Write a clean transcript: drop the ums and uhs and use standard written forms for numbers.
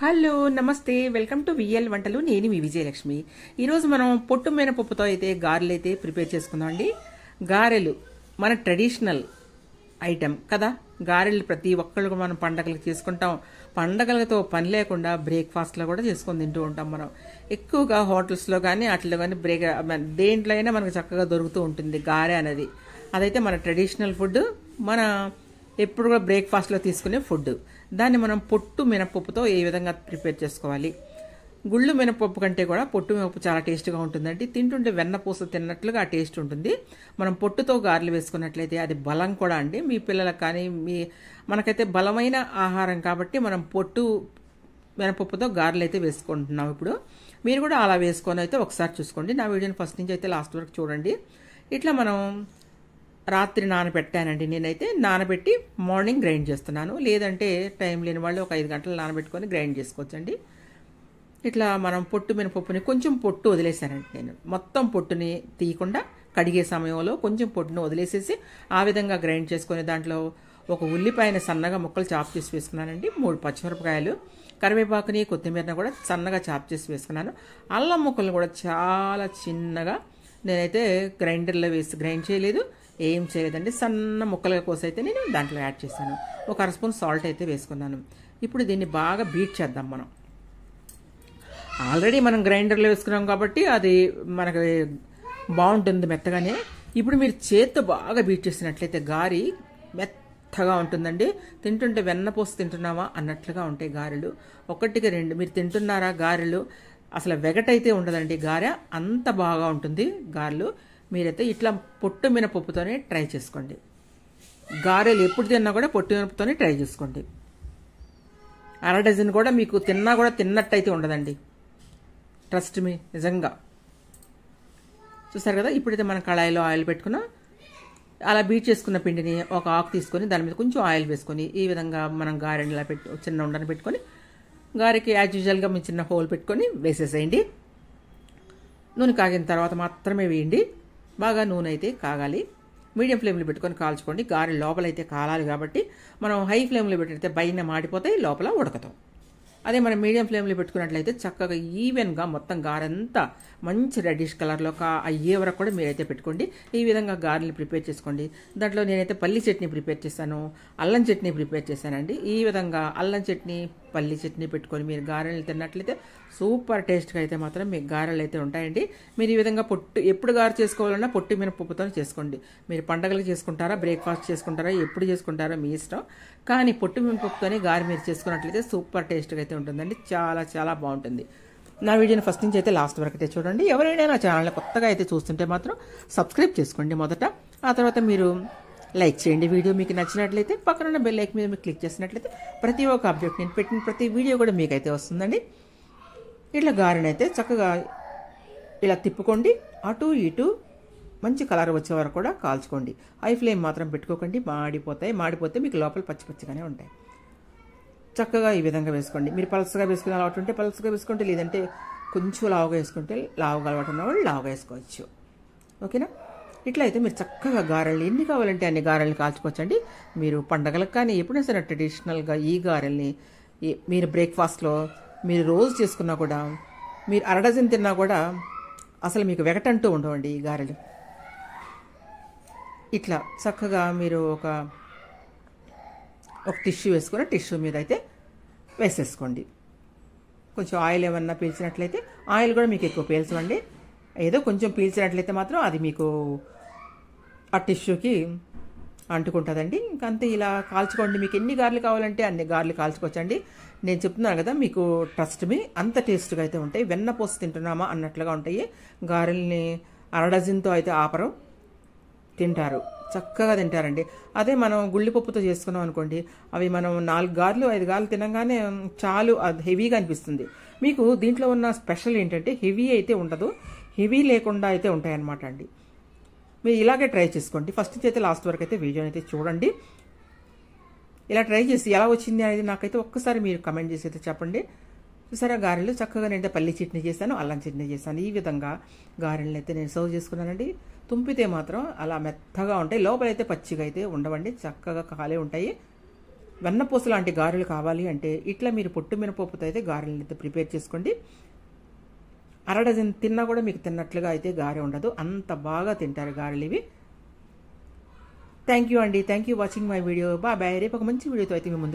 Hello నమస్తే welcome to VL వంటలు. నేను మీ విజయలక్ష్మి. ఈరోజు మనం పొట్టు మినపప్పుతో అయితే గారెలు అయితే ప్రిపేర్ చేసుకుందాం అండి. గారెలు మన ట్రెడిషనల్ ఐటెం కదా. గారెలు ప్రతి ఒక్కళ్ళు మనం పండగలకు చేసుకుంటాం. పండగలతో పని లేకుండా బ్రేక్ఫాస్ట్లో కూడా చేసుకొని తింటూ ఉంటాం. మనం ఎక్కువగా హోటల్స్లో కానీ అట్లా కానీ దేంట్లో అయినా మనకు చక్కగా దొరుకుతూ ఉంటుంది గారె అనేది. అదైతే మన ట్రెడిషనల్ ఫుడ్, మన ఎప్పుడు కూడా బ్రేక్ఫాస్ట్లో తీసుకునే ఫుడ్. దాన్ని మనం పొట్టు మినపప్పుతో ఏ విధంగా ప్రిపేర్ చేసుకోవాలి. గుళ్ళు మినపప్పు కంటే కూడా పొట్టు మినపప్పు చాలా టేస్ట్గా ఉంటుందండి. తింటుంటే వెన్నపూస తిన్నట్లుగా ఆ టేస్ట్ ఉంటుంది. మనం పొట్టుతో గారెలు వేసుకున్నట్లయితే అది బలం కూడా అండి. మీ పిల్లలకు కానీ మనకైతే బలమైన ఆహారం కాబట్టి మనం పొట్టు మినపప్పుతో గారెలు అయితే వేసుకుంటున్నాం. ఇప్పుడు మీరు కూడా అలా వేసుకొని అయితే ఒకసారి చూసుకోండి. నా వీడియోని ఫస్ట్ నుంచి అయితే లాస్ట్ వరకు చూడండి. ఇట్లా మనం రాత్రి నానబెట్టానండి. నేనైతే నానబెట్టి మార్నింగ్ గ్రైండ్ చేస్తున్నాను. లేదంటే టైం లేని వాళ్ళు ఒక 5 గంటలు నానబెట్టుకొని గ్రైండ్ చేసుకోవచ్చండి. ఇట్లా మనం పొట్టు మినపప్పుని కొంచెం పొట్టు వదిలేసానండి. నేను మొత్తం పొట్టుని తీయకుండా కడిగే సమయంలో కొంచెం పొట్టును వదిలేసేసి ఆ విధంగా గ్రైండ్ చేసుకొని దాంట్లో ఒక ఉల్లిపాయని సన్నగా ముక్కలు చాప్ చేసి వేసుకున్నానండి. 3 పచ్చిమిరపకాయలు, కరివేపాకుని కొత్తిమీరని కూడా సన్నగా చాప్ చేసి వేసుకున్నాను. అల్లం ముక్కలు కూడా చాలా చిన్నగా నేనైతే గ్రైండర్లో వేసి గ్రైండ్ చేయలేదు, ఏం చేయలేదండి. సన్న ముక్కల కోసం అయితే నేను దాంట్లో యాడ్ చేశాను. ఒక 1 స్పూన్ సాల్ట్ అయితే వేసుకున్నాను. ఇప్పుడు దీన్ని బాగా బీట్ చేద్దాం. మనం ఆల్రెడీ మనం గ్రైండర్లో వేసుకున్నాం కాబట్టి అది మనకి బాగుంటుంది మెత్తగానే. ఇప్పుడు మీరు చేత్తో బాగా బీట్ చేసినట్లయితే గారి మెత్తగా ఉంటుందండి. తింటుంటే వెన్నపూస తింటున్నావా అన్నట్లుగా ఉంటాయి గారెలు. 1కి 2 మీరు తింటున్నారా గారెలు, అసలు వెగటైతే ఉండదండి. గారె అంత బాగా ఉంటుంది గారెలు. మీరైతే ఇట్లా పొట్టు మినపప్పుతోనే ట్రై చేసుకోండి. గారెలు ఎప్పుడు తిన్నా కూడా పొట్టు మినపప్పుతోనే ట్రై చేసుకోండి. 1/2 డజన్ కూడా మీకు తిన్నా కూడా తిన్నట్టయితే ఉండదండి. ట్రస్ట్ మీ, నిజంగా. చూసారు కదా. ఇప్పుడైతే మనం కళాయిలో ఆయిల్ పెట్టుకున్నాం. అలా బీట్ చేసుకున్న పిండిని ఒక ఆకు తీసుకొని దాని మీద కొంచెం ఆయిల్ వేసుకొని ఈ విధంగా మనం గారెని ఇలా చిన్న ఉండని పెట్టుకొని గారెకి యాజ్ యూజువల్గా మీ చిన్న హోల్ పెట్టుకొని వేసేసేయండి. నూనె కాగిన తర్వాత మాత్రమే వేయండి. బాగా నూనె అయితే కాగాలి. మీడియం ఫ్లేమ్లో పెట్టుకొని కాల్చుకోండి. గారె లోపలైతే కాలాలి కాబట్టి మనం హై ఫ్లేమ్లో పెట్టితే పైన మాడిపోతాయి, లోపల ఉడకతాం. అదే మనం మీడియం ఫ్లేమ్లో పెట్టుకున్నట్లయితే చక్కగా ఈవెన్గా మొత్తం గారెంతా మంచి రెడ్డిష్ కలర్లో అయ్యే వరకు కూడా మీరైతే పెట్టుకోండి. ఈ విధంగా గారెలు ప్రిపేర్ చేసుకోండి. దాంట్లో నేనైతే పల్లి చట్నీ ప్రిపేర్ చేశాను, అల్లం చట్నీ ప్రిపేర్ చేశానండి. ఈ విధంగా అల్లం చట్నీ, పల్లి చట్నీ పెట్టుకొని మీరు గారెలు తిన్నట్లయితే సూపర్ టేస్ట్గా అయితే మాత్రం మీకు గారెలు అయితే ఉంటాయండి. మీరు ఈ విధంగా ఎప్పుడు గారె చేసుకోవాలన్నా పొట్టు మినపప్పుతో చేసుకోండి. మీరు పండగలు చేసుకుంటారా, బ్రేక్ఫాస్ట్ చేసుకుంటారా, ఎప్పుడు చేసుకుంటారో మీ ఇష్టం. కానీ పొట్టు మినపప్పుతోనే గారె మీరు చేసుకున్నట్లయితే సూపర్ టేస్ట్గా అయితే ఉంటుందండి. చాలా చాలా బాగుంటుంది. నా వీడియోని ఫస్ట్ నుంచి అయితే లాస్ట్ వరకు అయితే చూడండి. ఎవరైనా నా ఛానల్ని కొత్తగా అయితే చూస్తుంటే మాత్రం సబ్స్క్రైబ్ చేసుకోండి మొదట. ఆ తర్వాత మీరు లైక్ చేయండి. వీడియో మీకు నచ్చినట్లయితే పక్కన ఉన్న బెల్ ఐకాన్ మీద మీరు క్లిక్ చేసినట్లయితే ప్రతి ఒక్క అప్డేట్ నేను పెట్టిన ప్రతి వీడియో కూడా మీకైతే వస్తుందండి. ఇట్లా గారెనైతే చక్కగా ఇలా తిప్పుకోండి. అటు ఇటు మంచి కలర్ వచ్చే వరకు కూడా కాల్చుకోండి. హై ఫ్లేమ్ మాత్రం పెట్టుకోకండి, మాడిపోతే మీకు లోపల పచ్చి పచ్చిగానే ఉంటాయి. చక్కగా ఈ విధంగా వేసుకోండి. మీరు పలుసగా వేసుకునే అలవాటు ఉంటే పలుసగా వేసుకుంటే, లేదంటే కొంచెం లావుగా వేసుకుంటే లావుగా అలవాటు ఉన్న వాళ్ళు లావుగా వేసుకోవచ్చు. ఓకేనా. ఇట్లా అయితే మీరు చక్కగా గారెల్ని ఎన్ని కావాలంటే అన్ని గారెల్ని కాల్చుకోవచ్చండి. మీరు పండగలకు కానీ ఎప్పుడైనా సరే ట్రెడిషనల్గా ఈ గారెల్ని మీరు బ్రేక్ఫాస్ట్లో మీరు రోజు చేసుకున్నా కూడా, మీరు 1/2 డజన్ తిన్నా కూడా అసలు మీకు వెగటంటూ ఉండవండి ఈ గారెలు. ఇట్లా చక్కగా మీరు ఒక టిష్యూ వేసుకొని టిష్యూ మీద అయితే వేసేసుకోండి. కొంచెం ఆయిల్ ఏమన్నా పీల్చినట్లయితే ఆయిల్ కూడా మీకు ఎక్కువ పీల్చవండి. ఏదో కొంచెం పీల్చినట్లయితే మాత్రం అది మీకు ఆ టిష్యూకి అంటుకుంటుందండి. ఇంకంతే ఇలా కాల్చుకోండి. మీకు ఎన్ని గారెలు కావాలంటే అన్ని గారెలు కాల్చుకోవచ్చండి. నేను చెప్తున్నాను కదా, మీకు ట్రస్ట్ మీ అంత టేస్ట్గా అయితే ఉంటాయి. వెన్నపూస తింటున్నామా అన్నట్లుగా ఉంటాయి. గారెల్ని 1/2 డజన్తో అయితే ఆపరం, తింటారు, చక్కగా తింటారండి. అదే మనం గుళ్ళిపప్పుతో చేసుకున్నాం అనుకోండి, అవి మనం 4 గారెలు 5 గారెలు తినగానే చాలు, అది హెవీగా అనిపిస్తుంది. మీకు దీంట్లో ఉన్న స్పెషల్ ఏంటంటే హెవీ అయితే ఉండదు, హెవీ లేకుండా అయితే ఉంటాయన్నమాట అండి. మీరు ఇలాగే ట్రై చేసుకోండి. ఫస్ట్ నుంచి అయితే లాస్ట్ వరకు అయితే వీడియోని అయితే చూడండి. ఇలా ట్రై చేసి ఎలా వచ్చింది అనేది నాకైతే ఒక్కసారి మీరు కమెంట్ చేసి అయితే చెప్పండి. చూసారా, గారెలు చక్కగా నేను పల్లి చట్నీ చేశాను, అల్లం చట్నీ చేశాను. ఈ విధంగా గారెలను అయితే నేను సర్వ్ చేసుకున్నానండి. తుంపితే మాత్రం అలా మెత్తగా ఉంటాయి, లోపలైతే పచ్చిగా అయితే ఉండవండి, చక్కగా కాలే ఉంటాయి. వెన్నపూస లాంటి గారెలు కావాలి అంటే ఇట్లా మీరు పొట్టు మినపప్పుతో అయితే గారెలు అయితే ప్రిపేర్ చేసుకోండి. అరడజన్ తిన్నా కూడా మీకు తిన్నట్లుగా అయితే గారె ఉండదు, అంత బాగా తింటారు గారెలు ఇవి. థ్యాంక్ యూ అండి, thank you watching my video. Bye. రేపు ఒక మంచి వీడియోతో అయితే మీ ముందు